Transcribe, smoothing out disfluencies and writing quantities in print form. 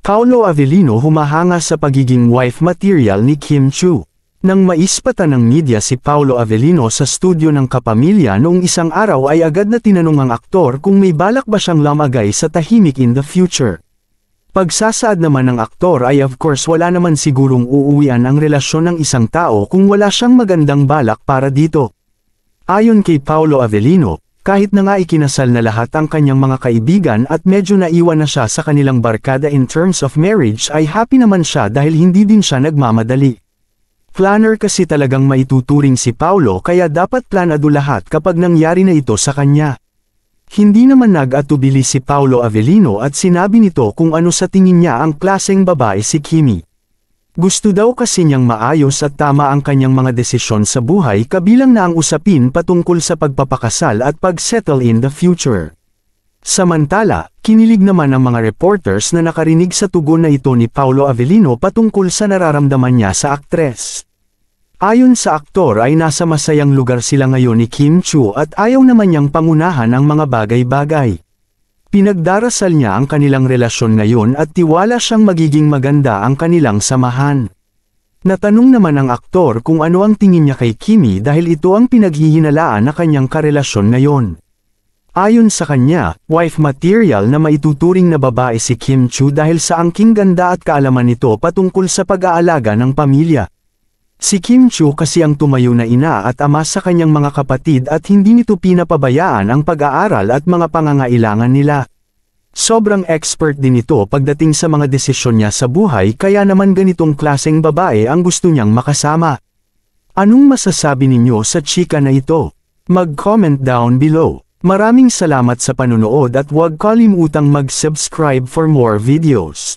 Paolo Avellino humahanga sa pagiging wife material ni Kim Chiu. Nang maispatan ng media si Paolo Avellino sa studio ng kapamilya noong isang araw ay agad na tinanong ang aktor kung may balak ba siyang lamagay sa tahimik in the future. Pagsasaad naman ng aktor ay of course wala naman sigurong uuwian ang relasyon ng isang tao kung wala siyang magandang balak para dito. Ayon kay Paolo Avellino, kahit na nga ikinasal na lahat ang kanyang mga kaibigan at medyo naiwan na siya sa kanilang barkada in terms of marriage ay happy naman siya dahil hindi din siya nagmamadali. Planner kasi talagang maituturing si Paolo kaya dapat planado lahat kapag nangyari na ito sa kanya. Hindi naman nag-atubili si Paolo Avellino at sinabi nito kung ano sa tingin niya ang klaseng babae si Kimi. Gusto daw kasi niyang maayos at tama ang kanyang mga desisyon sa buhay kabilang na ang usapin patungkol sa pagpapakasal at pag-settle in the future. Samantala, kinilig naman ang mga reporters na nakarinig sa tugon na ito ni Paolo Avellino patungkol sa nararamdaman niya sa aktres. Ayon sa aktor ay nasa masayang lugar sila ngayon ni Kim Chiu at ayaw naman niyang pangunahan ang mga bagay-bagay. Pinagdarasal niya ang kanilang relasyon ngayon at tiwala siyang magiging maganda ang kanilang samahan. Natanong naman ang aktor kung ano ang tingin niya kay Kimi dahil ito ang pinaghihinalaan na kanyang karelasyon ngayon. Ayon sa kanya, wife material na maituturing na babae si Kim Chiu dahil sa angking ganda at kaalaman nito patungkol sa pag-aalaga ng pamilya. Si Kim Chiu kasi ang tumayo na ina at ama sa kanyang mga kapatid at hindi nito pinapabayaan ang pag-aaral at mga pangangailangan nila. Sobrang expert din ito pagdating sa mga desisyon niya sa buhay kaya naman ganitong klaseng babae ang gusto niyang makasama. Anong masasabi ninyo sa chika na ito? Mag-comment down below. Maraming salamat sa panunood at huwag kalimutang mag-subscribe for more videos.